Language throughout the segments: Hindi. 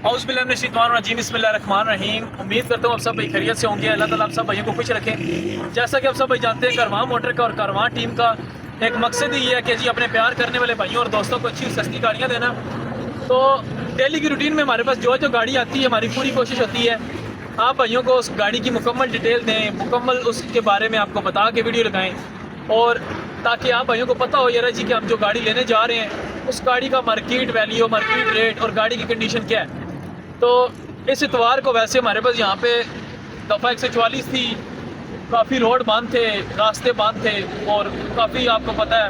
औज़ुबिल्लाहिमिनश्शैतानिर्रजीम बिस्मिल्लाहिर्रहमानिर्रहीम। उम्मीद करता हूँ आप सब भाई खैरियत से होंगे। अल्लाह ताला आप सब भाइयों को खुश रखें। जैसा कि आप सब भाई जानते हैं, कारवां मोटर का और कारवां टीम का एक मकसद ही है कि जी अपने प्यार करने वाले भाइयों और दोस्तों को अच्छी सस्ती गाड़ियाँ देना। तो डेली की रूटीन में हमारे पास जो गाड़ी आती है, हमारी पूरी कोशिश होती है आप भाइयों को उस गाड़ी की मुकम्मल डिटेल दें, मुकम्मल उसके बारे में आपको बता के वीडियो लगाएँ, और ताकि आप भाइयों को पता हो यार जी कि हम जो गाड़ी लेने जा रहे हैं उस गाड़ी का मार्केट वैल्यू, मार्केट रेट और गाड़ी की कंडीशन क्या है। तो इस इतवार को वैसे हमारे पास यहाँ पे दफ़ा 144 थी, काफ़ी रोड बंद थे, रास्ते बंद थे और काफ़ी आपको पता है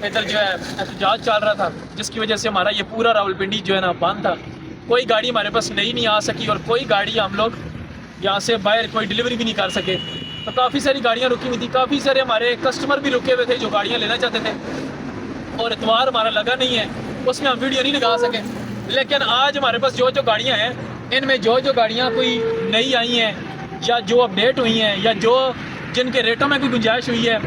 इधर जो है एहतजाज चल रहा था, जिसकी वजह से हमारा ये पूरा रावलपिंडी जो है ना बंद था। कोई गाड़ी हमारे पास नहीं आ सकी और कोई गाड़ी हम लोग यहाँ से बाहर कोई डिलीवरी भी नहीं कर सके। तो काफ़ी सारी गाड़ियाँ रुकी हुई थी, काफ़ी सारे हमारे कस्टमर भी रुके हुए थे जो गाड़ियाँ लेना चाहते थे, और इतवार हमारा लगा नहीं है, उसमें हम वीडियो नहीं लगा सके। लेकिन आज हमारे पास जो गाड़ियाँ हैं, इनमें जो गाड़ियाँ कोई नई आई हैं या जो अपडेट हुई हैं या जो जिनके रेटों में कोई गुंजाइश हुई है,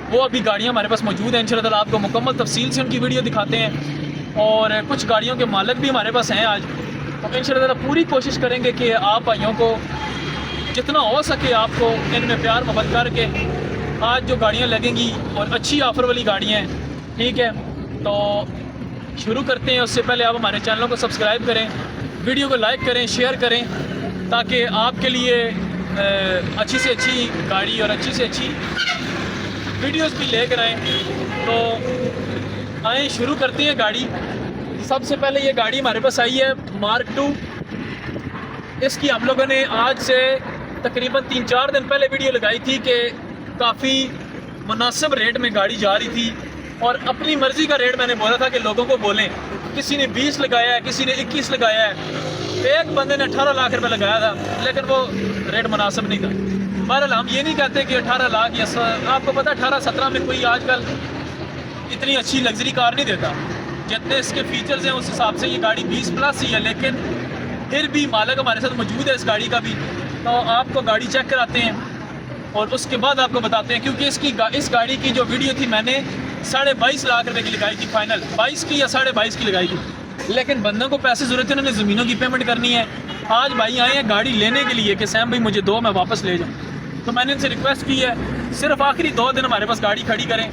वो अभी गाड़ियाँ हमारे पास मौजूद हैं। इंशाअल्लाह ताला आपको मुकम्मल तफसील से उनकी वीडियो दिखाते हैं, और कुछ गाड़ियों के मालिक भी हमारे पास हैं आज। तो इंशाअल्लाह ताला पूरी कोशिश करेंगे कि आप भाइयों को जितना हो सके आपको इनमें प्यार मोहब्बत करके आज जो गाड़ियाँ लगेंगी और अच्छी ऑफ़र वाली गाड़ियाँ हैं, ठीक है। तो शुरू करते हैं। उससे पहले आप हमारे चैनल को सब्सक्राइब करें, वीडियो को लाइक करें, शेयर करें, ताकि आपके लिए अच्छी से अच्छी गाड़ी और अच्छी से अच्छी वीडियोस भी लेकर आएँ। तो आए शुरू करते हैं गाड़ी। सबसे पहले ये गाड़ी हमारे पास आई है मार्क 2। इसकी हम लोगों ने आज से तकरीबन 3-4 दिन पहले वीडियो लगाई थी कि काफ़ी मुनासिब रेट में गाड़ी जा रही थी, और अपनी मर्ज़ी का रेट मैंने बोला था कि लोगों को बोलें। किसी ने 20 लगाया है, किसी ने 21 लगाया है, एक बंदे ने 18 लाख रुपए लगाया था, लेकिन वो रेट मुनासिब नहीं था। बहरहाल हम ये नहीं कहते कि 18 लाख या आपको पता 18-17 में कोई आजकल इतनी अच्छी लग्जरी कार नहीं देता। जितने इसके फीचर्स हैं उस हिसाब से ये गाड़ी 20 प्लस ही है, लेकिन फिर भी मालिक हमारे साथ मौजूद है इस गाड़ी का भी। तो आपको गाड़ी चेक कराते हैं और उसके बाद आपको बताते हैं, क्योंकि इस गाड़ी की जो वीडियो थी मैंने 22.5 लाख रुपए की लगाई थी, फाइनल 22 की या 22.5 की लगाई थी, लेकिन बंदों को पैसे ज़रूरत है, उन्होंने ज़मीनों की पेमेंट करनी है। आज भाई आए हैं गाड़ी लेने के लिए कि सैम भाई मुझे दो, मैं वापस ले जाऊँ। तो मैंने इनसे रिक्वेस्ट की है सिर्फ आखिरी 2 दिन हमारे पास गाड़ी खड़ी करें,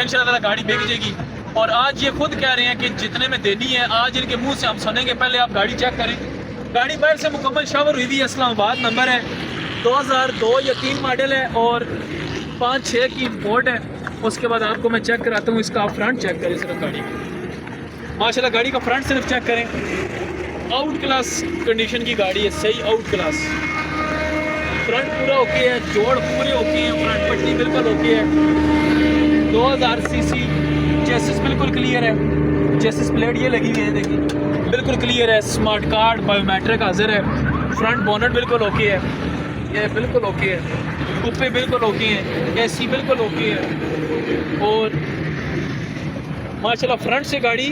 इंशाअल्लाह गाड़ी बिक जाएगी। और आज ये खुद कह रहे हैं कि जितने में देनी है, आज इनके मुँह से हम सुनेंगे। पहले आप गाड़ी चेक करें। गाड़ी बाहर से मुकम्मल शावर हुई हुई है, इस्लामाबाद नंबर है, 2002 या 3 मॉडल है और 5-6 की इंपोर्ट है। उसके बाद आपको मैं चेक कराता हूँ इसका, आप फ्रंट चेक करें सिर्फ गाड़ी माशाल्लाह, गाड़ी का फ्रंट सिर्फ चेक करें। आउट क्लास कंडीशन की गाड़ी है, सही आउट क्लास। फ्रंट पूरा ओके है, जोड़ पूरे ओके हैं, फ्रंट पट्टी बिल्कुल ओके है। 2000 सीसी, चेसिस बिल्कुल क्लियर है, चेसिस प्लेट ये लगी हुई है देखिए, बिल्कुल क्लियर है। स्मार्ट कार्ड बायोमेट्रिक हाजिर है। फ्रंट बोनट बिल्कुल ओके है, ये बिल्कुल ओके है। कुप्पे बिल्कुल ओके हैं, एसी बिल्कुल ओके है, और माशाल्लाह फ्रंट से गाड़ी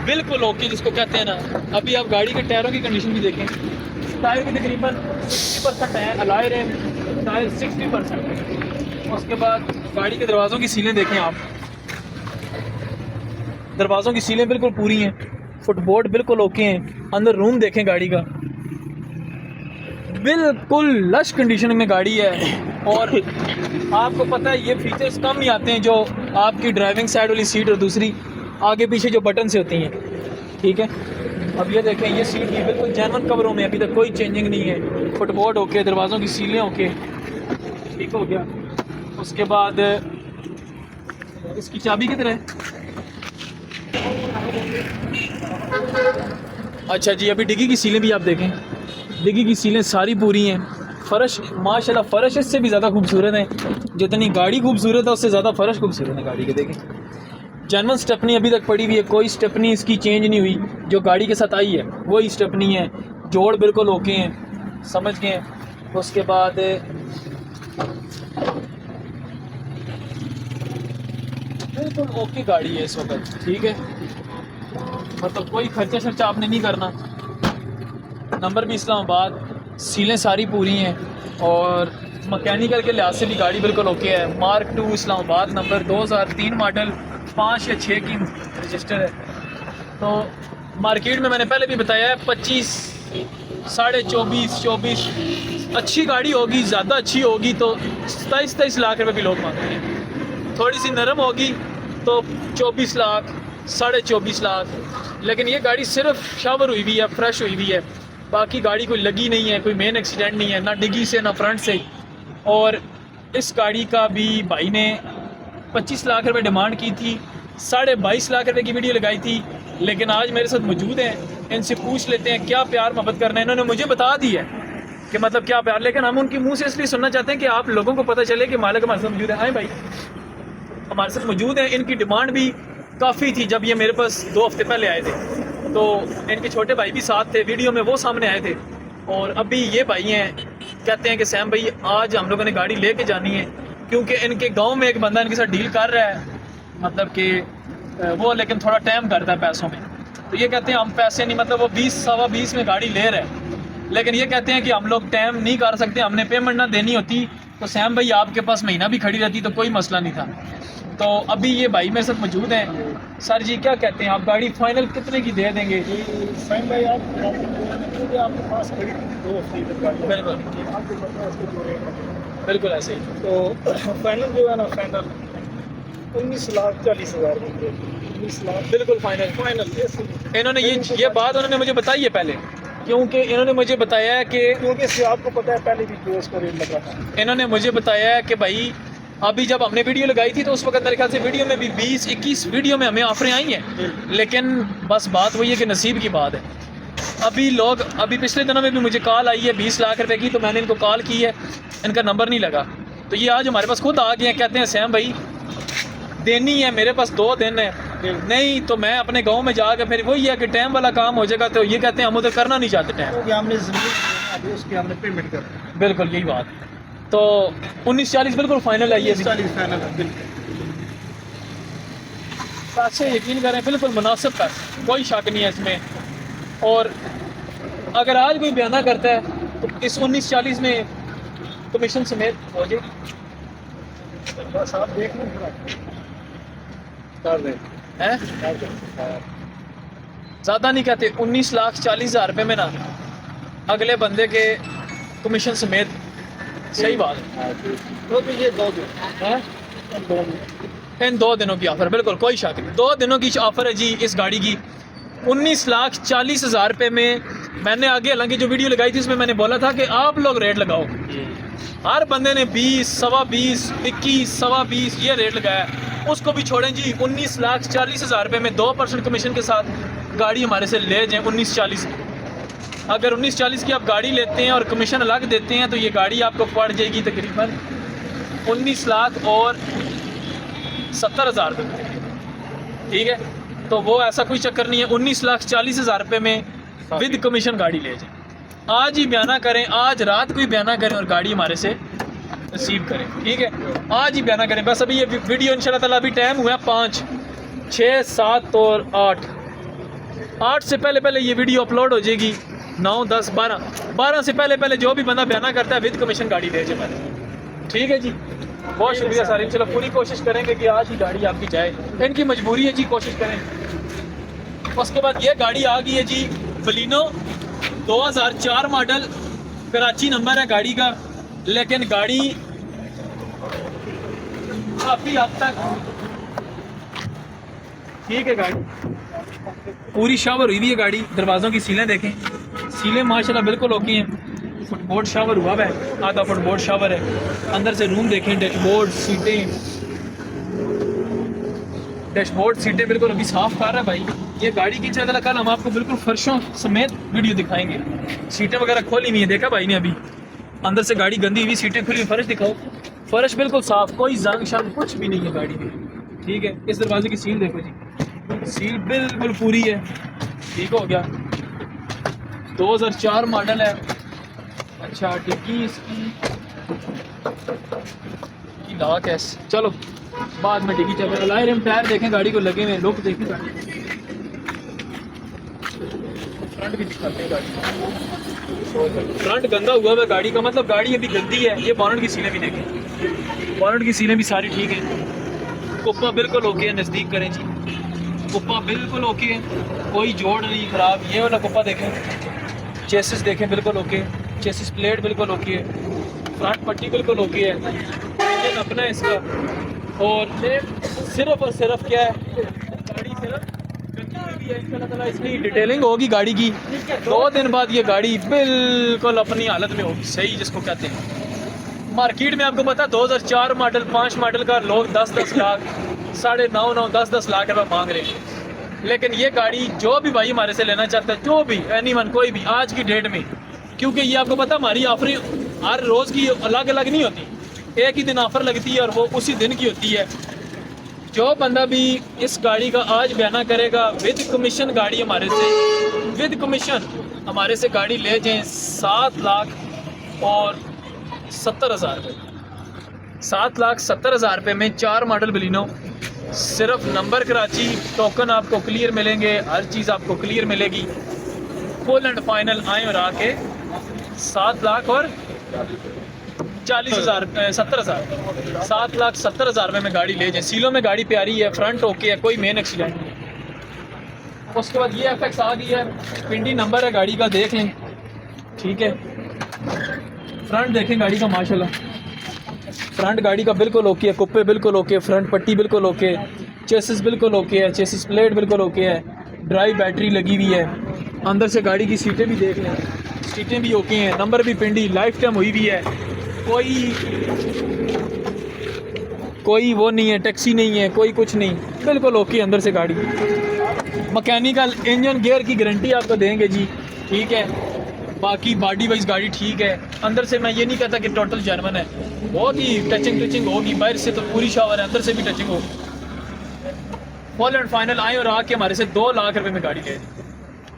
बिल्कुल ओके जिसको कहते हैं ना। अभी आप गाड़ी के टायरों की कंडीशन भी देखें, टायर की तकरीबन 60% है, अलॉय रिम टायर 60% है। उसके बाद गाड़ी के दरवाज़ों की सीलें देखें आप, दरवाज़ों की सीलें बिल्कुल पूरी हैं, फुटबोर्ड बिल्कुल ओके हैं। अंदर रूम देखें गाड़ी का, बिल्कुल लश कंडीशन में गाड़ी है। और आपको पता है ये फीचर्स कम ही आते हैं, जो आपकी ड्राइविंग साइड वाली सीट और दूसरी आगे पीछे जो बटन से होती हैं, ठीक है। अब ये देखें, ये सीट भी बिल्कुल जेन्युइन कवरों में, अभी तक कोई चेंजिंग नहीं है। फुटबोर्ड ओके, दरवाज़ों की सीलें ओके, ठीक हो गया। उसके बाद इसकी चाबी किधर है? अच्छा जी, अभी डिग्गी की सीलें भी आप देखें, डिग्गी की सीलें सारी पूरी हैं। फ़र्श माशाल्लाह, फ़र्श इससे भी ज़्यादा खूबसूरत है। जितनी गाड़ी खूबसूरत है उससे ज़्यादा फ़र्श खूबसूरत है गाड़ी के। देखें जेन्युइन स्टेपनी अभी तक पड़ी हुई है, कोई स्टेपनी इसकी चेंज नहीं हुई, जो गाड़ी के साथ आई है वही स्टेपनी है। जोड़ बिल्कुल ओके हैं, समझ गए। उसके बाद बिल्कुल ओके गाड़ी है इस वक्त, ठीक है। मतलब कोई खर्चा शर्चा आपने नहीं करना। नंबर भी इस्लामाबाद, सीलें सारी पूरी हैं, और मकैनिकल के लिहाज से भी गाड़ी बिल्कुल ओके है। मार्क 2 इस्लामाबाद नंबर, 2003 मॉडल, 5 या 6 की रजिस्टर है। तो मार्केट में मैंने पहले भी बताया है 25, 24.5, 24 अच्छी गाड़ी होगी, ज़्यादा अच्छी होगी तो 27 लाख रुपए भी लोग मांगते हैं। थोड़ी सी नरम होगी तो 24 लाख, 24.5 लाख। लेकिन ये गाड़ी सिर्फ शावर हुई हुई है, फ्रेश हुई हुई है, बाकी गाड़ी कोई लगी नहीं है, कोई मेन एक्सीडेंट नहीं है, ना डिग्गी से ना फ्रंट से। और इस गाड़ी का भी भाई ने 25 लाख रुपए डिमांड की थी, 22.5 लाख रुपए की वीडियो लगाई थी। लेकिन आज मेरे साथ मौजूद हैं, इनसे पूछ लेते हैं क्या प्यार मोहब्बत करना है। इन्होंने मुझे बता दी है कि मतलब क्या प्यार, लेकिन हम उनकी मुंह से इसलिए सुनना चाहते हैं कि आप लोगों को पता चले कि मालिक हमारे साथ मौजूद है। आए भाई, हमारे साथ मौजूद हैं। इनकी डिमांड भी काफ़ी थी जब ये मेरे पास 2 हफ्ते पहले आए थे, तो इनके छोटे भाई भी साथ थे, वीडियो में वो सामने आए थे। और अभी ये भाई हैं, कहते हैं कि सैम भाई आज हम लोगों ने गाड़ी लेके जानी है, क्योंकि इनके गांव में एक बंदा इनके साथ डील कर रहा है, मतलब कि वो लेकिन थोड़ा टाइम करता है पैसों में। तो ये कहते हैं हम पैसे नहीं, मतलब वो 20, 20.25 में गाड़ी ले रहे हैं, लेकिन ये कहते हैं कि हम लोग टाइम नहीं कर सकते, हमने पेमेंट ना देनी होती तो सैम भाई आपके पास महीना भी खड़ी रहती तो कोई मसला नहीं था। तो अभी ये भाई मेरे साथ मौजूद हैं। सर जी क्या कहते हैं, आप गाड़ी फाइनल कितने की दे देंगे? सैम भाई आपके पास खड़ी थी 2 हफ्ते तक गाड़ी, बिल्कुल ऐसे ही। तो फाइनल जो है ना, फाइनल 19,40,000 रुपये, 19 लाख बिल्कुल फाइनल। इन्होंने ये बात उन्होंने मुझे बताई है पहले, क्योंकि इन्होंने मुझे बताया है कि क्योंकि इससे आपको पता है पहले भी जो इसका रेट लगा था। इन्होंने मुझे बताया है कि भाई अभी जब हमने वीडियो लगाई थी तो उस वक्त मेरे ख्याल से वीडियो में भी 20-21 वीडियो में हमें ऑफरें आई हैं, लेकिन बस बात वही है कि नसीब की बात है। अभी पिछले दिनों में भी मुझे कॉल आई है 20 लाख रुपए की, तो मैंने इनको कॉल की है, इनका नंबर नहीं लगा, तो ये आज हमारे पास खुद आ गए हैं। कहते हैं सैम भाई देनी है, मेरे पास 2 दिन है, नहीं तो मैं अपने गांव में जाकर फिर वही है कि टाइम वाला काम हो जाएगा। तो ये कहते हैं हम उधर करना नहीं चाहते टाइम, क्योंकि हमने ज़मीन उसकी हमने पेमेंट कर, बिल्कुल यही बात। तो 1940 बिल्कुल फाइनल है, ये 40 फाइनल है बिल्कुल। पैसे यकीन करें बिल्कुल मुनासिब पैसे, कोई शक नहीं है इसमें। और अगर आज कोई बयाना करता है तो इस 1940 में कमीशन समेत हो जाए, बस आप देख लें कर रहे हैं। ज़्यादा नहीं कहते, 19,40,000 रुपये में ना अगले बंदे के कमीशन समेत। सही बात है, तो ये 2 दिन हैं इन 2 दिनों की ऑफ़र, बिल्कुल कोई शक नहीं, 2 दिनों की ऑफ़र है जी इस गाड़ी की 19,40,000 रुपये में। मैंने आगे हालांकि जो वीडियो लगाई थी उसमें मैंने बोला था कि आप लोग रेट लगाओ, हर बंदे ने 20, 20.25, 21, 20.25 ये रेट लगाया, उसको भी छोड़ें जी। 19,40,000 रुपये में 2% कमीशन के साथ गाड़ी हमारे से ले जाएँ 19,40 की। अगर 19,40 की आप गाड़ी लेते हैं और कमीशन अलग देते हैं तो ये गाड़ी आपको पड़ जाएगी तकरीबन 19,70,000 रुपये, ठीक है। तो वो ऐसा कोई चक्कर नहीं है, 19,40,000 रुपये में विद कमीशन गाड़ी ले जाए। आज ही बयाना करें, आज रात को ही बयाना करें और गाड़ी हमारे से रिसीव करें, ठीक है। आज ही बयाना करें। बस अभी ये वीडियो इंशाल्लाह ताला अभी टाइम हुआ है 5, 6, 7 और 8 से पहले ये वीडियो अपलोड हो जाएगी। 9, 10, 12 से पहले जो भी बंदा बयाना करता है विद कमीशन गाड़ी ले जाए, ठीक है जी। बहुत शुक्रिया सर, चलो पूरी कोशिश करेंगे कि आज ही गाड़ी आपकी जाए, इनकी मजबूरी है जी, कोशिश करें। उसके बाद ये गाड़ी आ गई है जी बलिनो 2004 मॉडल, कराची नंबर है गाड़ी का, लेकिन गाड़ी काफ़ी हद तक ठीक है, गाड़ी पूरी शावर हुई हुई है गाड़ी। दरवाज़ों की सीलें देखें, सीलें माशाल्लाह बिल्कुल ओके हैं। फुटबोर्ड शावर हुआ है, आधा फुटबोर्ड शावर है। अंदर से रूम देखें, डैशबोर्ड सीटें बिल्कुल अभी साफ़ कर रहा है भाई। ये गाड़ी की चल कल हम आपको बिल्कुल फर्शों समेत वीडियो दिखाएंगे। सीटें वगैरह खोली हुई है, देखा भाई ने अभी, अंदर से गाड़ी गंदी हुई, सीटें खुली, फर्श दिखाओ, फर्श बिल्कुल साफ़, कोई जंग शंग कुछ भी नहीं है गाड़ी में, ठीक है। इस दरवाजे की सील देखो जी, सील बिल्कुल पूरी है, ठीक हो गया। 2004 मॉडल है। अच्छा डिग्गी इसकी लॉक है, चलो बाद में डिग्गी चल रहा है। लाइट हम टायर देखें गाड़ी को लगे हुए, लुक देखें गाड़ी, फ्रंट भी दिखाते हैं गाड़ी, फ्रंट गंदा हुआ है गाड़ी का, मतलब गाड़ी अभी गंदी है। ये बॉनेट की सीलें भी देखें, बॉनेट की सीलें भी सारी ठीक है, कुप्पा बिल्कुल ओके है, नज़दीक करें जी, कुप्पा बिल्कुल ओके है, कोई जोड़ नहीं ख़राब। ये वाला कुप्पा देखें, चेसिस देखें बिल्कुल ओके, चेसिस प्लेट बिल्कुल ओके है, फ्रंट पट्टी बिल्कुल ओके है, इंजन अपना है इसका। और सिर्फ और सिर्फ क्या है, गाड़ी सिर्फ इंशाल्लाह इसकी डिटेलिंग होगी गाड़ी की। 2 दिन बाद ये गाड़ी बिल्कुल अपनी हालत में होगी, सही जिसको कहते हैं। मार्केट में आपको पता 2004 मॉडल 5 मॉडल का लोग 10-10 लाख 9.5 10-10 लाख रुपये मांग रहे हैं। लेकिन ये गाड़ी जो भी भाई हमारे से लेना चाहता है, जो भी एनीवन कोई भी आज की डेट में, क्योंकि ये आपको पता हमारी ऑफरिंग हर रोज़ की अलग अलग नहीं होती, एक ही दिन ऑफ़र लगती है और वो उसी दिन की होती है। जो बंदा भी इस गाड़ी का आज बयाना करेगा विद कमीशन गाड़ी हमारे से, विद कमीशन हमारे से गाड़ी ले जाएं 7,70,000 रुपये, 7,70,000 रुपये में 4 मॉडल बलिनो, सिर्फ नंबर कराची, टोकन आपको क्लियर मिलेंगे, हर चीज़ आपको क्लियर मिलेगी। फुल एंड फाइनल आए और आके 7,40,000 70,000 7,70,000 रुपये में गाड़ी ले जाए। सीलों में गाड़ी प्यारी है, फ्रंट ओके है, कोई मेन एक्सीडेंट नहीं है। उसके बाद ये FX आ गई है, पिंडी नंबर है गाड़ी का, देख लें, ठीक है। फ्रंट देखें गाड़ी का, माशाल्लाह फ्रंट गाड़ी का बिल्कुल ओके है, कुप्पे बिल्कुल ओके, फ्रंट पट्टी बिल्कुल ओके, चेसिस बिल्कुल ओके है, चेसिस प्लेट बिल्कुल ओके है, ड्राई बैटरी लगी हुई है। अंदर से गाड़ी की सीटें भी देख लें, सीटें भी ओके हैं, नंबर भी पिंडी, लाइफ टाइम हुई भी है, कोई वो नहीं है, टैक्सी नहीं है, कोई कुछ नहीं, बिल्कुल ओके अंदर से गाड़ी। मैकेनिकल इंजन गियर की गारंटी आपको देंगे जी, ठीक है। बाकी बॉडी वाइज गाड़ी ठीक है, अंदर से मैं ये नहीं कहता कि टोटल जर्मन है, बहुत ही टचिंग होगी, बाहर से तो पूरी शावर है, अंदर से भी टचिंग होगी। फुल एंड फाइनल आए और आके हमारे से 2 लाख रुपए में गाड़ी ले जाए,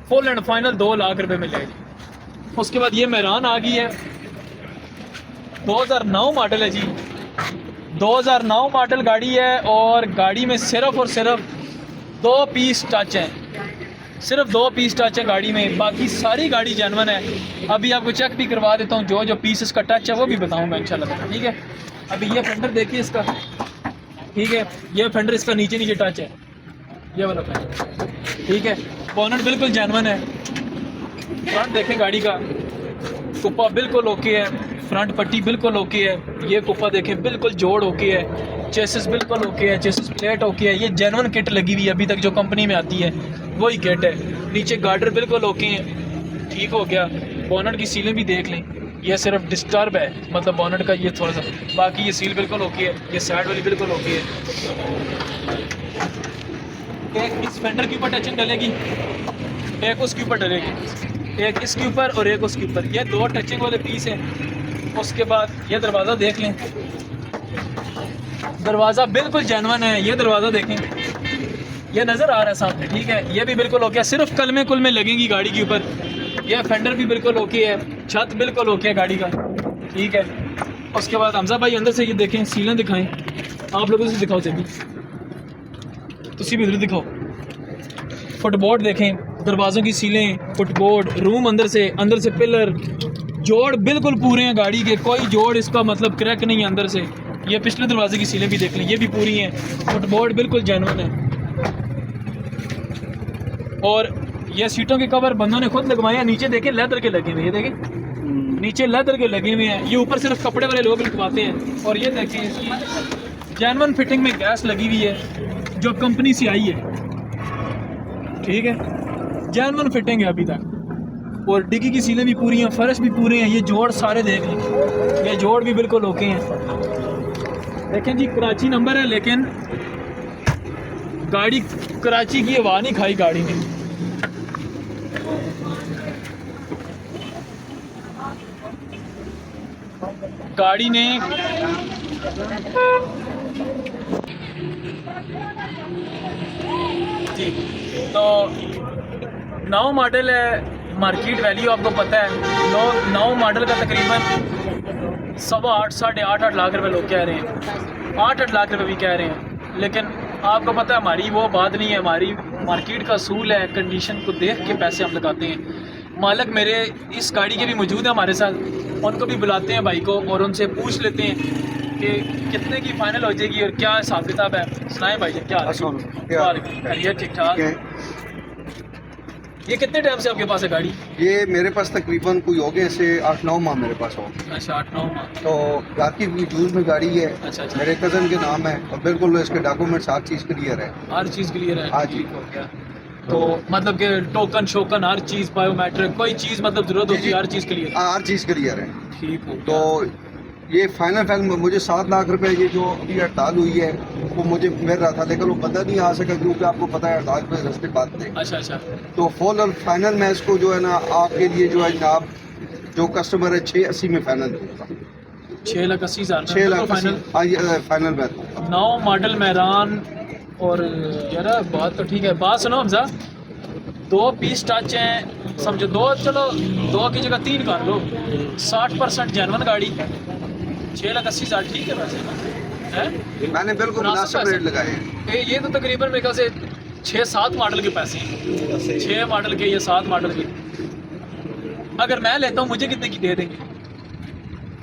फुल एंड फाइनल 2 लाख रुपए में ले जाए। उसके बाद ये मेहरान आ गई है, 2009 मॉडल है जी, 2009 मॉडल गाड़ी है और गाड़ी में सिर्फ और सिर्फ 2 पीस टच हैं, सिर्फ 2 पीस टच है गाड़ी में, बाकी सारी गाड़ी जेन्युइन है। अभी आपको चेक भी करवा देता हूँ, जो पीस इसका टच है वो भी बताऊँगा इंशाल्लाह, ठीक है। अभी ये फेंडर देखिए इसका, ठीक है, ये फेंडर इसका नीचे टच है, ये वाला फेंडर, ठीक है। बोनट बिल्कुल जेन्युइन है, फ्रंट देखें गाड़ी का, कुप्पा बिल्कुल ओके है, फ्रंट पट्टी बिल्कुल ओके है, ये कुप्पा देखें बिल्कुल जोड़ ओके है, चेसिस बिल्कुल ओके है, चेसिस प्लेट ओके है, ये जेन्युइन किट लगी हुई है अभी तक जो कंपनी में आती है वही किट है। नीचे गार्डर बिल्कुल ओके है, ठीक हो गया। बोनट की सीलें भी देख लें, ये सिर्फ डिस्टर्ब है, मतलब बोनट का ये थोड़ा सा, बाकी ये सील बिल्कुल ओके है, ये साइड वाली बिल्कुल ओके है। एक इस फेंडर के ऊपर टचिंग डलेगी, एक उसके ऊपर डलेगी, एक इसके ऊपर और एक उसके ऊपर, ये 2 टचिंग वाले पीस हैं। उसके बाद ये दरवाज़ा देख लें, दरवाज़ा बिल्कुल जेन्युइन है, ये दरवाज़ा देखें, ये नज़र आ रहा है सामने, ठीक है, ये भी बिल्कुल ओके है, सिर्फ कलमे कुलमे लगेंगी गाड़ी के ऊपर। ये फेंडर भी बिल्कुल ओके है, छत बिल्कुल ओके है गाड़ी का, ठीक है। उसके बाद हमजा भाई अंदर से ये देखें, सीलें दिखाएं, आप लोगों से दिखाओ जल्दी, तुसी भी इधर दिखाओ। फुटबोर्ड देखें, दरवाज़ों की सीलें, फुटबोर्ड, रूम अंदर से पिलर, जोड़ बिल्कुल पूरे हैं गाड़ी के, कोई जोड़ इसका मतलब क्रैक नहीं है अंदर से। ये पिछले दरवाजे की सीलें भी देख लें, ये भी पूरी हैं, फुटबोर्ड बिल्कुल जेन्युइन है। और ये सीटों के कवर बंदों ने खुद लगवाए हैं, नीचे देखें लेदर के लगे हुए, ये देखें नीचे लेदर के लगे हुए हैं, ये ऊपर सिर्फ कपड़े वाले लोग लगवाते हैं। और ये देखें इसकी जेन्युइन फिटिंग में गैस लगी हुई है जो कंपनी से आई है, ठीक है, जेन्युइन फिटिंग है अभी तक। और डिग्गी की सीलें भी पूरी हैं, फर्श भी पूरे हैं, ये जोड़ सारे देख लें, ये जोड़ भी बिल्कुल ओके हैं। देखें जी कराची नंबर है, लेकिन गाड़ी कराची की हवा नहीं खाई गाड़ी ने। गाड़ी ने जी तो 9 मॉडल है, मार्केट वैल्यू आपको पता है, 9 मॉडल का तकरीबन 8.25 साढ़े 8 लाख रुपए लोग कह रहे हैं, 8 लाख रुपए भी कह रहे हैं। लेकिन आपको पता है हमारी वो बात नहीं है, हमारी मार्केट का असूल है, कंडीशन को देख के पैसे हम लगाते हैं। मालिक मेरे इस गाड़ी के भी मौजूद है हमारे साथ, उनको भी बुलाते हैं भाई को और उनसे पूछ लेते हैं कि कितने की फाइनल हो जाएगी और क्या हिसाब किताब है, सुनाए भाई क्या हाल है? ये ठीक ठाक। ये कितने टाइम से आपके पास है गाड़ी? ये मेरे पास तकरीबन कोई हो गए से 8-9 माह मेरे पास हो। अच्छा 8-9 माह। तो बाकी यूज में गाड़ी है। अच्छा। मेरे कज़न के नाम है और बिल्कुल इसके डॉक्यूमेंट्स हर चीज़ क्लियर है। हर चीज़ क्लियर है? हाँ जी। हो गया तो मतलब कि टोकन शोकन हर चीज़, बायोमेट्रिक कोई चीज़ मतलब ज़रूरत होती है हर चीज़ क्लियर? हर चीज़ क्लियर है। ठीक हो। तो ये फाइनल मुझे 7 लाख रुपए ये जो अभी हड़ताल हुई है वो मुझे मिल रहा था, लेकिन वो बंदा नहीं आ सका क्योंकि आपको पता है हड़ताल पे रस्ते बात थे। अच्छा। तो फुल और फाइनल मैं इसको जो है ना आपके लिए जो है जनाब जो कस्टमर है 680 में फाइनल दूंगा। 6,80,000? 6 लाख फाइनल? हाँ ये फाइनल मैं दूंगा। 9 मॉडल मेहरान। और यार बात तो ठीक है, बात सुनो हमजा, 2 पीस टच हैं समझो, 2 चलो 2 की जगह 3 कर लो, 60% जेन्युइन गाड़ी, 6,80,000 ठीक है वैसे है? मैंने बिल्कुल मुनासिब रेट लगाए हैं। ये तो तकरीबन मेरे ख्याल से 6-7 मॉडल के पैसे हैं, 6 मॉडल के या 7 मॉडल के। अगर मैं लेता हूँ मुझे कितने की दे देंगे?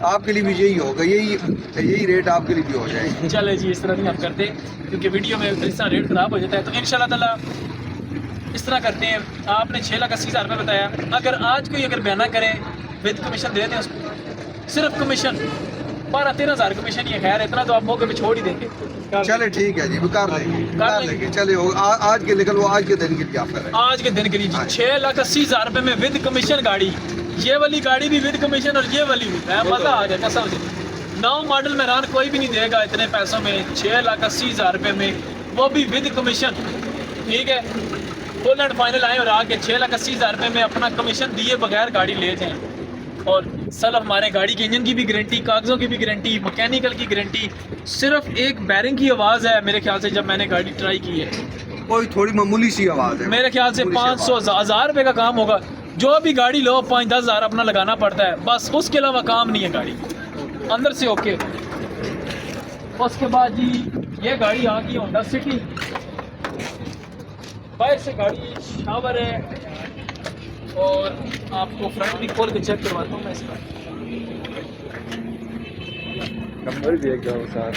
आपके लिए भी यही होगा, यही रेट आपके लिए भी हो जाएगा। चले जी, इस तरह नहीं हम करते क्योंकि वीडियो में इस तरह रेट ख़राब हो जाता है। तो इंशाल्लाह ताला इस तरह करते हैं। आपने 6,80,000 रुपये बताया, अगर आज कोई अगर बयाना करे विद कमीशन दे दें उसको, सिर्फ कमीशन 12-13,000 कमीशन ही है। खैर इतना तो आप मौके पे छोड़ ही देंगे। चले ठीक है जी, वो कर लेंगे चले आज के, लेकिन वो आज के दिन के लिए आप करें। आज के दिन के लिए जी 6,80,000 रुपये में विद कमीशन गाड़ी, ये वाली गाड़ी भी विद कमीशन और ये वाली भी मज़ा आ गया कसम से। 9 मॉडल मेहरान कोई भी नहीं देगा इतने पैसों में, 6,80,000 रुपये में, वो भी विद कमीशन। ठीक है, फुल एंड फाइनल आए और आके 6,80,000 रुपये में अपना कमीशन दिए बगैर गाड़ी ले जाएँ। और सर हमारे गाड़ी के इंजन की भी गारंटी, कागज़ों की भी गारंटी, मैकेनिकल की गारंटी। सिर्फ एक बैरिंग की आवाज़ है मेरे ख्याल से, जब मैंने गाड़ी ट्राई की है कोई थोड़ी मामूली सी आवाज़ है, मेरे ख्याल से 500-1000 रुपये का काम होगा। जो भी गाड़ी लो 5-10 हज़ार अपना लगाना पड़ता है बस, उसके अलावा काम नहीं है गाड़ी अंदर से। ओके, उसके बाद जी ये गाड़ी आ गई होंडा सिटी, बाहर से गाड़ी शावर है और आपको फ्रंट भी खोल के चेक करवाता हूँ मैं इसका। नंबर भी एकदम साथ।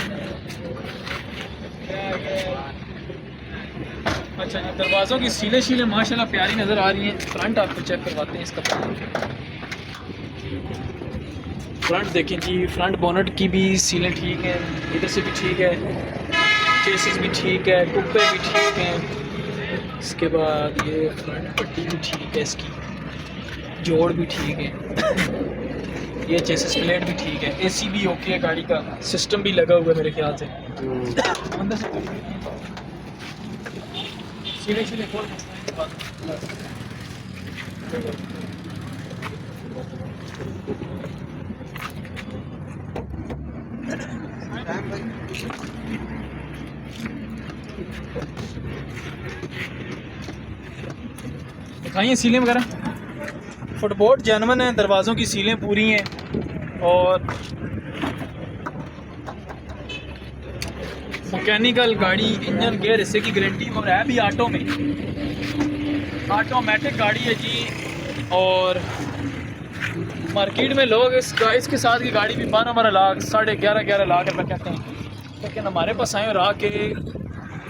अच्छा जी, दरवाज़ों की सीले माशाल्लाह प्यारी नज़र आ रही हैं। फ्रंट आपको चेक करवाते हैं इसका। फ्रंट देखें जी, फ्रंट बोनट की भी सीलें ठीक हैं, इधर से भी ठीक है, चेसिस भी ठीक है, कुप्पे भी ठीक हैं। इसके बाद ये फ्रंट पट्टी भी ठीक है, इसकी जोड़ भी ठीक है, ये चेसिस प्लेट भी ठीक है, एसी भी ओके है, गाड़ी का सिस्टम भी लगा हुआ है मेरे ख्याल से। अंदर से सीधे खोल दिखाइए सीलें वगैरह। फुटबोर्ड जेन्युइन है, दरवाज़ों की सीलें पूरी हैं और मैकेनिकल गाड़ी, इंजन गेयर हिस्से की गारंटी और है भी ऑटो में, ऑटोमेटिक गाड़ी है जी। और मार्केट में लोग इसके साथ की गाड़ी भी 12-12 लाख 11.5 लाख रुपये कहते हैं, लेकिन हमारे पास आए और आके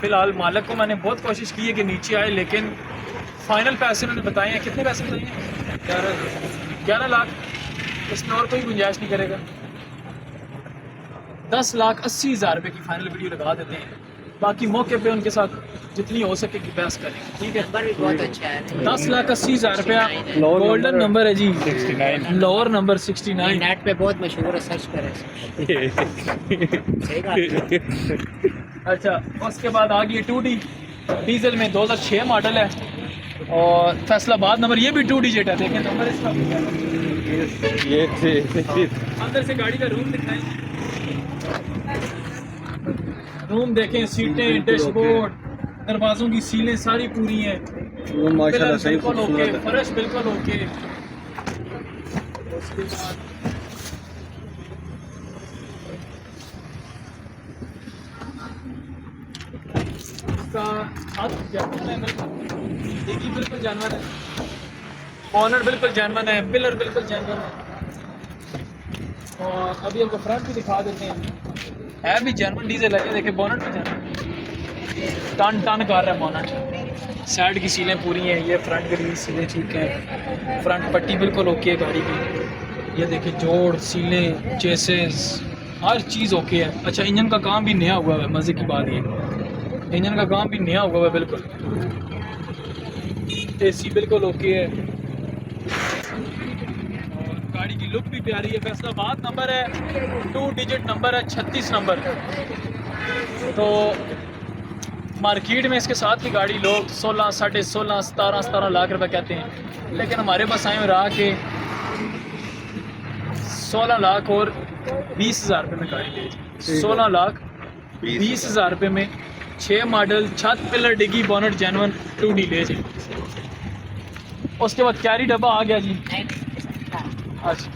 फ़िलहाल मालिक को मैंने बहुत कोशिश की है कि नीचे आए, लेकिन फ़ाइनल पैसे उन्होंने बताए हैं। कितने पैसे बताए हैं? 11 लाख। इसमें और कोई गुंजाइश नहीं करेगा। 10,80,000 रुपये की फाइनल वीडियो लगा देते हैं, बाकी मौके पे उनके साथ जितनी हो सके कि बहस करेंगे। ठीक है, नंबर भी बहुत अच्छा है। 10,80,000 रुपया गोल्डन नंबर है जी, 69 लोअर नंबर 69। नेट पे बहुत मशहूर है, सर्च करें। सही बात। अच्छा, उसके बाद आ गई 2D डीजल में 2006 मॉडल है और फैसलाबाद नंबर, ये भी 2 डिजिट है। देखें नंबर इसका, ये थे। अंदर से गाड़ी का रूम दिखाएं। रूम देखें, सीटें, डैशबोर्ड, दरवाज़ों की सीलें सारी पूरी हैं, माशाल्लाह सही बिल्कुल ओके, खूबसूरत है। फर्श बिल्कुल ओके। उसके बाद इसका हाथ जानवर है, बिल्कुल जानवर है, ऑनर बिल्कुल जानवर है, पिलर बिल्कुल जानवर है। और अभी आपको फ्रंट भी दिखा देते हैं, है भी जर्मन डीजल है। ये देखिए बोनट में टन टन कर रहा है बोनट। साइड की सीलें पूरी हैं, ये फ्रंट की सीलें ठीक हैं, फ्रंट पट्टी बिल्कुल ओके है गाड़ी की। ये देखिए जोड़, सीलें, चेसेस, हर चीज़ ओके है। अच्छा इंजन का काम भी नया हुआ है, मज़े की बात ये इंजन का काम भी नया हुआ है बिल्कुल। एसी बिल्कुल ओके है और गाड़ी की लुक भी प्यारी है। फैसलाबाद नंबर है, 2 डिजिट नंबर है, 36 नंबर। तो मार्केट में इसके साथ की गाड़ी लोग 16, 16.5, 17 लाख रुपए कहते हैं, लेकिन हमारे पास आए रहा के 16 लाख और 20,000 रुपये में गाड़ी ले जाए। 16 लाख 20,000 रुपये में 6 मॉडल, छत पिलर डिगी बोनट जेनवन 2D ले जाए। उसके बाद कैरी डब्बा आ गया जी। अच्छा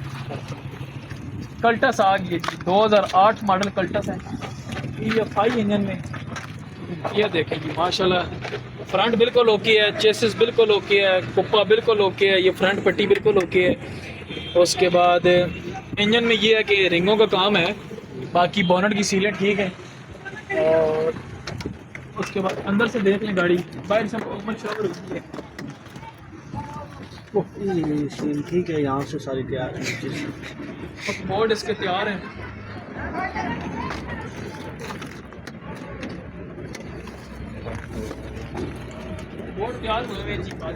कल्टस आ गई जी, 2008 मॉडल कल्टस है, EFI इंजन में। ये देखें जी माशाल्लाह, फ्रंट बिल्कुल ओके है, चेसिस बिल्कुल ओके है, कुप्पा बिल्कुल ओके है, ये फ्रंट पट्टी बिल्कुल ओके है। उसके बाद इंजन में ये है कि रिंगों का काम है, बाकी बोनट की सीलें ठीक है। और उसके बाद अंदर से देख लें गाड़ी, बाहर से मुकम्मल शोर होती है। सीन ठीक है, यहाँ से सारी तैयार है, बोर्ड इसके तैयार हैं। बोर्ड तैयार हुए हुए जी, बात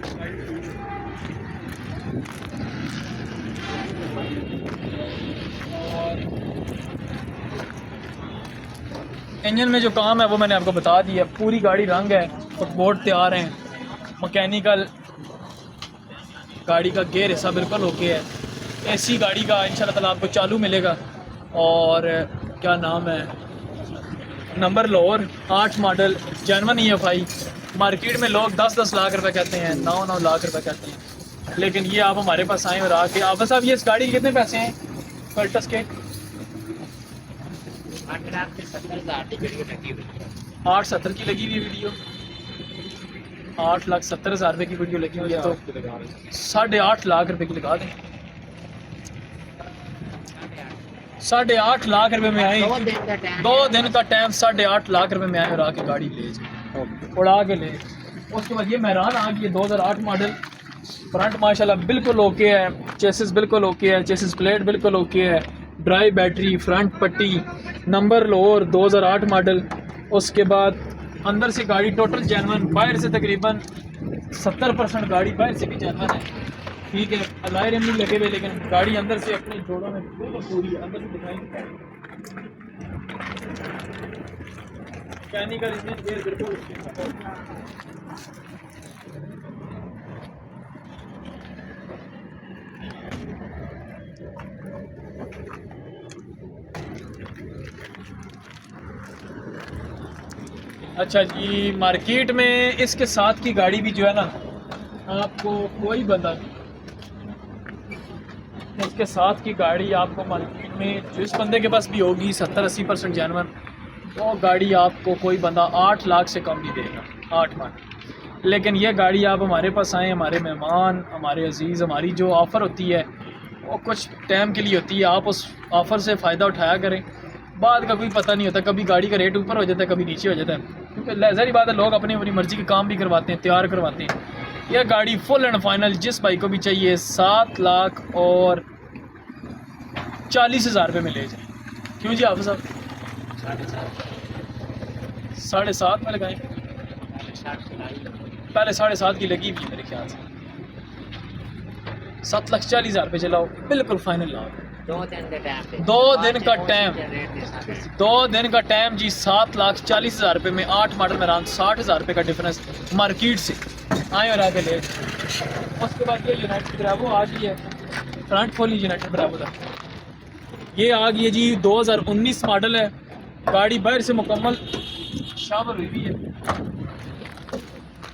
और इंजन में जो काम है वो मैंने आपको बता दिया। पूरी गाड़ी रंग है और बोर्ड तैयार हैं। मैकेनिकल गाड़ी का गेयर हिस्सा बिल्कुल ओके है। एसी गाड़ी का इंशाल्लाह ताला आपको चालू मिलेगा। और क्या नाम है, number lower 8 model genuine EFI। Market में लोग 10-10 लाख रुपए कहते हैं, 9-9 लाख रुपए कहते हैं, लेकिन ये आप हमारे पास आए और आके आप बस। आप ये इस गाड़ी के कितने पैसे हैं कल्टस के? 8,70,000 की लगी हुई वीडियो, 8,70,000 रुपये की वीडियो लगी हुई है, तो 8.5 लाख रुपए की लगा दें। 8.5 लाख रुपए में आई, 2 दिन का टाइम, 8.5 लाख रुपए में आए और आके गाड़ी ले जाए, उड़ा के ले। उसके बाद ये मेहरान आ गई है 2008 मॉडल। फ्रंट माशाल्लाह बिल्कुल ओके है, चेसिस बिल्कुल ओके है, चेसिस प्लेट बिल्कुल ओके है, ड्राई बैटरी, फ्रंट पट्टी, नंबर लोअर 2008 मॉडल। उसके बाद अंदर से गाड़ी टोटल जेनवन, बाहर से तकरीबन 70% गाड़ी बाहर से भी जेनवन है, ठीक है। अलाय रिम नहीं लगे हुए, लेकिन गाड़ी अंदर से अपने जोड़ों में बिल्कुल पूरी है। अंदर से दिखाई मैकेनिकल इंजन गेयर बिल्कुल। अच्छा जी, मार्केट में इसके साथ की गाड़ी भी जो है ना, आपको कोई बंदा इसके साथ की गाड़ी आपको मार्केट में जिस बंदे के पास भी होगी 70-80% जेनवन, वो गाड़ी आपको कोई बंदा 8 लाख से कम नहीं देगा, 8 लाख। लेकिन ये गाड़ी आप हमारे पास आएँ, हमारे मेहमान, हमारे अजीज़, हमारी जो ऑफ़र होती है वो कुछ टाइम के लिए होती है, आप उस ऑफ़र से फ़ायदा उठाया करें। बाद का कोई पता नहीं होता, कभी गाड़ी का रेट ऊपर हो जाता है, कभी नीचे हो जाता है, क्योंकि ज़ाहिर बात है लोग अपनी अपनी मर्ज़ी के काम भी करवाते हैं, तैयार करवाते हैं। यह गाड़ी फुल एंड फाइनल जिस भाई को भी चाहिए 7 लाख और 40,000 रुपये में ले जाए। क्यों जी हाफ़िज़ साहब? 7.5 में लगाएं, पहले 7.5 की लगी भी मेरे ख्याल से। 7,40,000 रुपये चलाओ, बिल्कुल फाइनल लाओ। 2 दिन का टाइम जी, 7,40,000 रुपये में 8 मॉडल में रान, 60,000 रुपये का डिफरेंस मार्केट से आए और आके ले। उसके बाद ये यूनाइटेड ब्रावो आ गई है, फ्रंट फुल यूनाइटेड ब्रावो का ये आ गई है जी, 2019 मॉडल है। गाड़ी बाहर से मुकम्मल शावर हुई हुई है,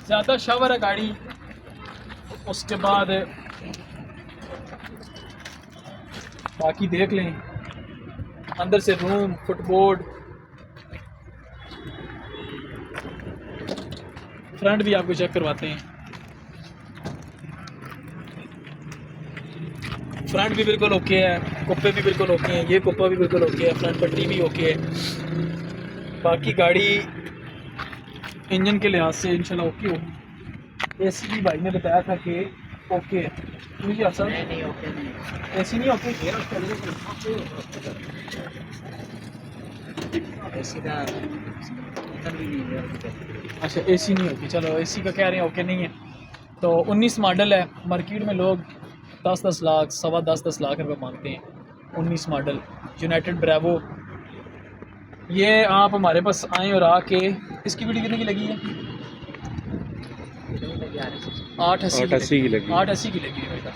ज़्यादा शावर है गाड़ी। उसके बाद बाकी देख लें, अंदर से रूम, फुटबोर्ड, फ्रंट भी आपको चेक करवाते हैं। फ्रंट भी बिल्कुल ओके है, कुप्पे भी बिल्कुल ओके हैं, ये कुप्पा भी बिल्कुल ओके है, फ्रंट पट्टी भी ओके है। बाकी गाड़ी इंजन के लिहाज से इंशाल्लाह ओके होगी। एसी भी भाई ने बताया था कि ओके है। मुझे असल नहीं ओके नहीं एसी नहीं ओके ऐसी का अंदर भी नहीं है। अच्छा एसी नहीं होगी, चलो एसी का कह रहे हैं ओके नहीं है। तो 19 मॉडल है, मार्केट में लोग 10-10 लाख 10.25 लाख रुपए मांगते हैं। 19 मॉडल यूनाइटेड ब्रेवो। ये आप हमारे पास आए और आके इसकी वीडियो कितने की लगी है? 880 की लगी। 880 की लगी है बेटा।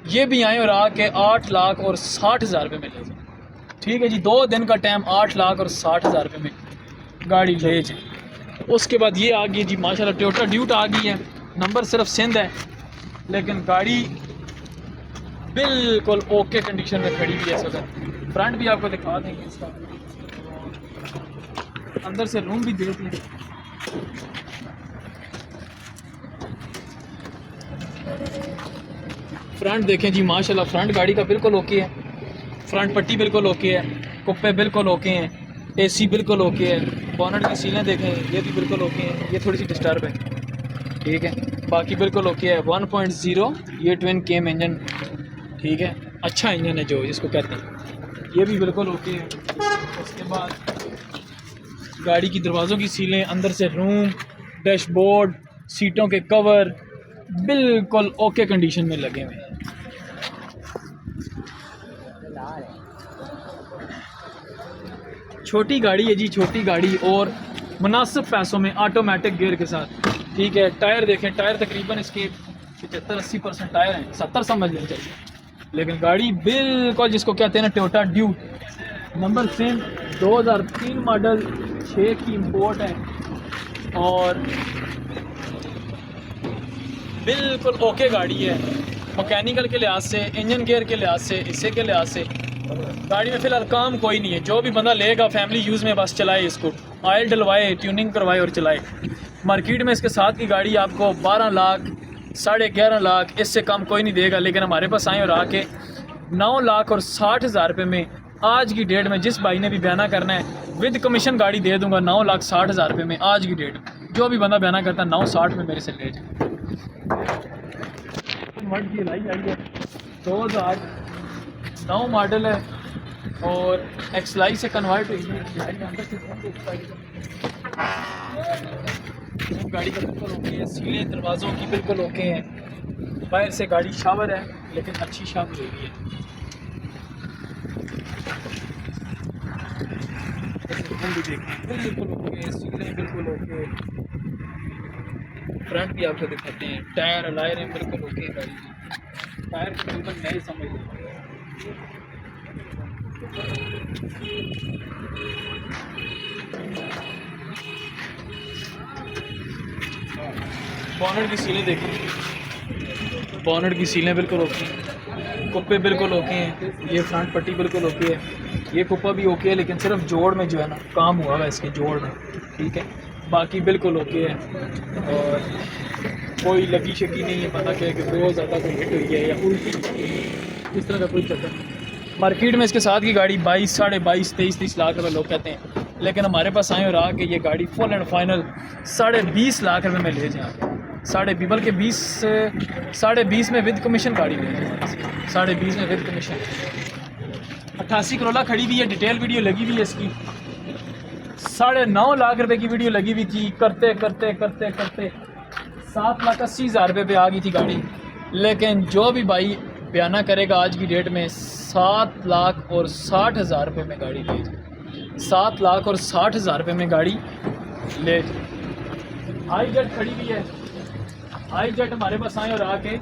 ये भी आए और आके 8 लाख और 60 हज़ार रुपये में ले जाए। ठीक है जी, 2 दिन का टाइम 8 लाख और 60 हज़ार रुपये में गाड़ी ले जाए। उसके बाद ये आ गई जी माशाल्लाह टोयोटा ड्यूट आ गई है। नंबर सिर्फ सिंध है लेकिन गाड़ी बिल्कुल ओके कंडीशन में खड़ी हुई है इस वक्त। फ्रंट भी आपको दिखा देंगे इसका, अंदर से रूम भी देख लें। फ्रंट देखें जी माशाल्लाह, फ्रंट गाड़ी का बिल्कुल ओके है, फ्रंट पट्टी बिल्कुल ओके है, कुप्पे बिल्कुल ओके हैं, एसी बिल्कुल ओके है, बोनट की सीलें देखें ये भी बिल्कुल ओके हैं, ये थोड़ी सी डिस्टर्ब है। ठीक है, बाकी बिल्कुल ओके है। 1.0 ये ट्विन केम इंजन, ठीक है, अच्छा इंजन है जो जिसको कहते हैं, ये भी बिल्कुल ओके है। उसके बाद गाड़ी की दरवाज़ों की सीलें, अंदर से रूम, डैशबोर्ड, सीटों के कवर बिल्कुल ओके कंडीशन में लगे हुए हैं। छोटी गाड़ी है जी, छोटी गाड़ी और मुनासिब पैसों में ऑटोमेटिक गियर के साथ। ठीक है, टायर देखें, टायर तकरीबन इसके 75-80% टायर हैं, 70 समझ लेना चाहिए। लेकिन गाड़ी बिल्कुल जिसको कहते हैं ना Toyota Duke, number same 2003 model 6 की इंपोर्ट है और बिल्कुल ओके गाड़ी है। मैकेनिकल के लिहाज से, इंजन गियर के लिहाज से, हिस्से के लिहाज से गाड़ी में फ़िलहाल काम कोई नहीं है। जो भी बंदा लेगा फैमिली यूज़ में बस चलाए इसको, ऑयल डलवाए, ट्यूनिंग करवाए और चलाए। मार्केट में इसके साथ की गाड़ी आपको 12 लाख 11.5 लाख इससे कम कोई नहीं देगा। लेकिन हमारे पास आए और आके 9 लाख और 60 हज़ार रुपये में आज की डेट में जिस भाई ने भी बयाना करना है विद कमीशन गाड़ी दे दूंगा 9 लाख 60 हज़ार रुपये में आज की डेट में। जो भी बंदा बयाना करता है 960 में मेरे से ले जाए। की लाई आई है 2009 मॉडल है और एक्सलाई से कन्वर्ट हुई है। गाड़ी का बिल्कुल ओके है, सीले दरवाज़ों की बिल्कुल ओके हैं। बाहर से गाड़ी शावर है लेकिन अच्छी शावर हुई है। बिल्कुल ओके, सीले बिल्कुल ओके, फ्रंट भी आपको दिखाते हैं, टायर अलायर बिल्कुल ओके है गाड़ी की। टायर को बिल्कुल नए समझ लेते हैं। बोनट की सीलें देखें, बोनट की सीलें बिल्कुल ओके हैं, कुप्पे बिल्कुल ओके हैं, ये फ्रंट पट्टी बिल्कुल ओके है, ये कुप्पा भी ओके है लेकिन सिर्फ जोड़ में जो है ना काम हुआ है इसके जोड़ में। ठीक है, बाकी बिल्कुल ओके है और कोई लगी शकी नहीं है, पता क्या है कि बहुत ज़्यादा कोई हिट हुई है या उल्टी इस तरह का कोई चक्कर नहीं। मार्केट में इसके साथ की गाड़ी 22, 22.5, 23 लाख रुपये लोग कहते हैं, लेकिन हमारे पास आए और आके ये गाड़ी फुल एंड फाइनल 20.5 लाख रुपये में ले जाए। 20.5 बल्कि 20 में विद कमीशन गाड़ी ले जाए, 20.5 में विद कमीशन। 88 करोला खड़ी हुई है, डिटेल वीडियो लगी हुई है इसकी। 9.5 लाख रुपए की वीडियो लगी हुई थी, करते करते करते करते 7,80,000 रुपये पे आ गई थी गाड़ी। लेकिन जो भी भाई बयाना करेगा आज की डेट में 7,60,000 रुपये में गाड़ी ले जाए, 7,60,000 रुपये में गाड़ी ले जाए। आई जेट खड़ी हुई है, आई जेट हमारे पास आए और आके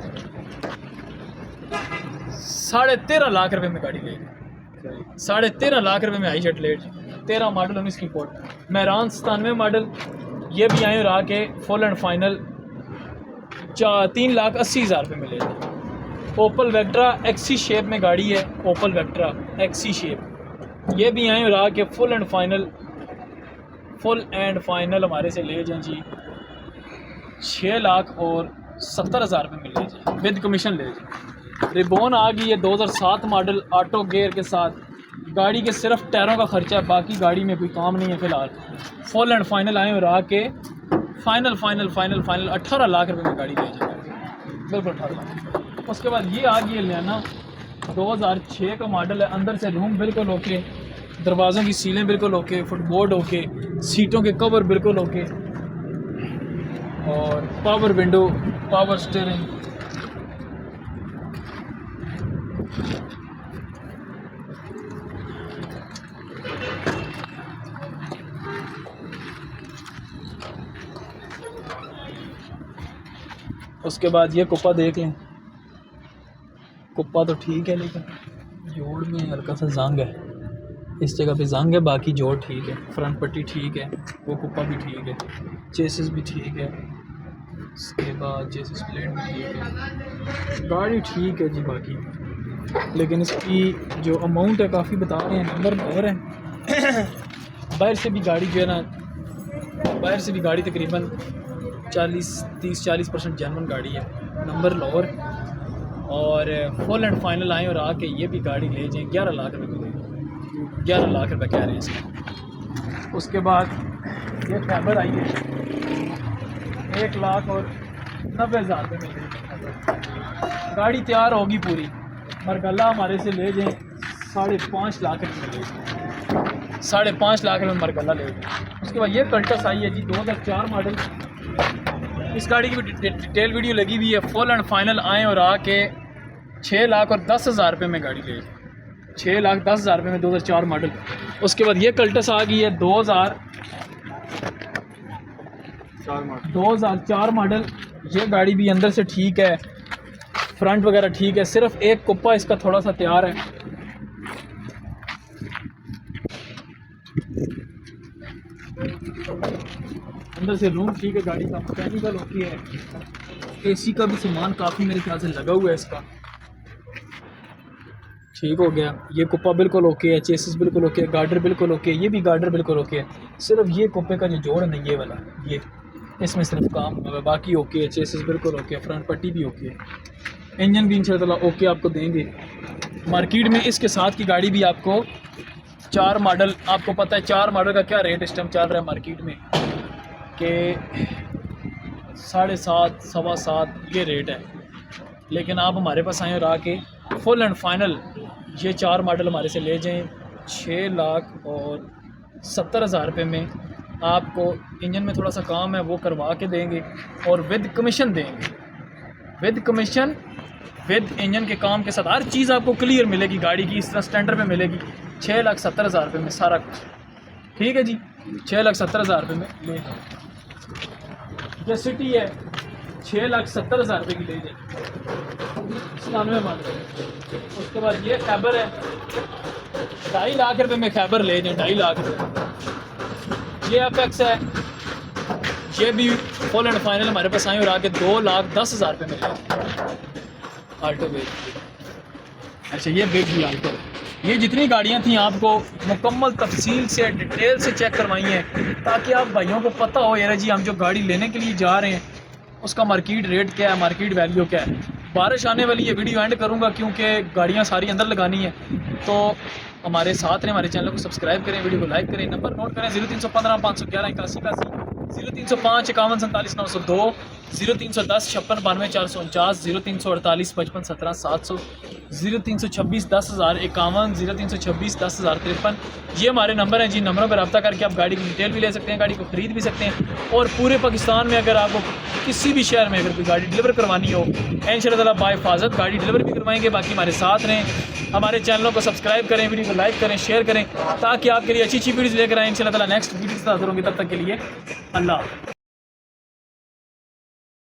13.5 लाख रुपये में गाड़ी ले जाए, 13.5 लाख रुपये में आई जेट ले जाए। 13 मॉडल 19 की पोर्ट मेहरान 97 मॉडल, ये भी आए और आके फुल एंड फाइनल 3,80,000 रुपये में ले जाए। ओपल वेक्ट्रा एक्सी शेप में गाड़ी है, ओपल वेक्ट्रा एक्सी शेप, ये भी आए और आके फुल एंड फाइनल हमारे से ले जाएं जी 6,70,000 रुपये में ले जाए, विद कमीशन ले जाए। रिबॉन आ गई है 2007 मॉडल ऑटो गेयर के साथ। गाड़ी के सिर्फ टायरों का खर्चा है, बाकी गाड़ी में कोई काम नहीं है फ़िलहाल। फुल एंड फाइनल आए और आके फाइनल 18 लाख रुपए में गाड़ी ले जाएगी, बिल्कुल 18 लाख। उसके बाद ये आ गई है लियाना 2006 का मॉडल है। अंदर से रूम बिल्कुल ओके, दरवाज़ों की सीलें बिल्कुल ओके, फुटबोर्ड ओके, सीटों के कवर बिल्कुल ओके, और पावर विंडो, पावर स्टीयरिंग। उसके बाद ये कुप्पा देख लें, कुप्पा तो ठीक है लेकिन जोड़ में हल्का सा जंग है, इस जगह पे जंग है, बाकी जोड़ ठीक है, फ्रंट पट्टी ठीक है, वो कुप्पा भी ठीक है, चेसिस भी ठीक है, उसके बाद चेसिस प्लेट भी ठीक है, गाड़ी ठीक है जी बाकी। लेकिन इसकी जो अमाउंट है काफ़ी बता रहे हैं, नंबर लोअर है। बाहर से भी गाड़ी जो है ना, बाहर से भी गाड़ी तकरीबन 30-40% जेन्युइन गाड़ी है, नंबर लोअर। और फुल एंड फाइनल आए और आके ये भी गाड़ी ले जाएँ 11 लाख रुपये को, 11 लाख रुपये कह रहे हैं इसका। उसके बाद ये फैबर आई है 1,90,000 रुपये में। गाड़ी तैयार होगी पूरी, मरगला हमारे से ले जाएँ 5.5 लाख रुपये, 5.5 लाख रुपये मरगला ले जाएँ। उसके बाद ये कल्टस आई है जी 2004 मॉडल। इस गाड़ी की भी डिटेल वीडियो लगी हुई है। फुल एंड फाइनल आए और आके 6,10,000 रुपये में गाड़ी ले, 6,10,000 रुपये में 2004 मॉडल। उसके बाद ये कल्टस आ गई है 2004 मॉडल। ये गाड़ी भी अंदर से ठीक है, फ्रंट वगैरह ठीक है, सिर्फ एक कुप्पा इसका थोड़ा सा तैयार है। अंदर से रूम ठीक है, गाड़ी का मैकेनिकल ओके है, एसी का भी सामान काफ़ी मेरे ख्याल से लगा हुआ है इसका, ठीक हो गया। ये कुप्पा बिल्कुल ओके है, चेसिस बिल्कुल ओके है, गार्डर बिल्कुल ओके है, ये भी गार्डर बिल्कुल ओके है। सिर्फ ये कुप्पे का जो जोड़ है ना, ये वाला, ये इसमें सिर्फ काम हुआ है, बाकी ओके है। चेसिस बिल्कुल ओके है, फ्रंट पट्टी भी ओके है, इंजन भी इंशाल्लाह ओके आपको देंगे। मार्केट में इसके साथ की गाड़ी भी आपको 4 मॉडल, आपको पता है 4 मॉडल का क्या रेट इस टाइम चल रहा है मार्केट में, कि 7.5 7.25 ये रेट है। लेकिन आप हमारे पास आएँ और आके फुल एंड फाइनल ये 4 मॉडल हमारे से ले जाएं 6,70,000 रुपये में। आपको इंजन में थोड़ा सा काम है वो करवा के देंगे और विद कमीशन देंगे, विद कमीशन, विद इंजन के काम के साथ हर चीज़ आपको क्लियर मिलेगी गाड़ी की, इस तरह स्टैंडर्ड पे मिलेगी। 6,70,000 रुपये में सारा कुछ, ठीक है जी, 6,70,000 रुपये में ले जाए। ये सिटी है 6,70,000 रुपये की ले जाए, 97 मॉडल। उसके बाद ये खैबर है 2.5 लाख रुपये में, खैबर ले जाए 2.5 लाख रुपये। ये एपेक्स है, ये भी फुल एंड फाइनल हमारे पास आए और आके 2,10,000 रुपये में ले आल्टो बेच। अच्छा ये बिग भी आल्टो, ये जितनी गाड़ियाँ थी आपको मुकम्मल तफसील से डिटेल से चेक करवाई हैं ताकि आप भाइयों को पता हो यार जी हम जो गाड़ी लेने के लिए जा रहे हैं उसका मार्केट रेट क्या है, मार्केट वैल्यू क्या है। बारिश आने वाली ये वीडियो एंड करूँगा क्योंकि गाड़ियाँ सारी अंदर लगानी है, तो हमारे साथ रहें, हमारे चैनल को सब्सक्राइब करें, वीडियो को लाइक करें। नंबर नोट करें 0315 511 81 0305 51 47 902 0310 56 92 449 0348 55 17 700 0326 10,051 0326 10,053। ये हमारे नंबर हैं जी। नंबरों पर रब्ता करके आप गाड़ी की डिटेल भी ले सकते हैं, गाड़ी को ख़रीद भी सकते हैं। और पूरे पाकिस्तान में अगर आपको किसी भी शहर में अगर कोई गाड़ी डिलीवर करवानी हो इंशाअल्लाह बाहिफाजत गाड़ी डिलीवर भी करवाएंगे। बाकी हमारे साथ रहें, हमारे चैनलों को सब्सक्राइब करें, वीडियो को लाइक करें, शेयर करें ताकि आपके लिए अच्छी अच्छी वीडियोज़ लेकर आएँ इंशाअल्लाह। नेक्स्ट वीडियो से हाजिर होंगे, तब तक के लिए अल्लाह।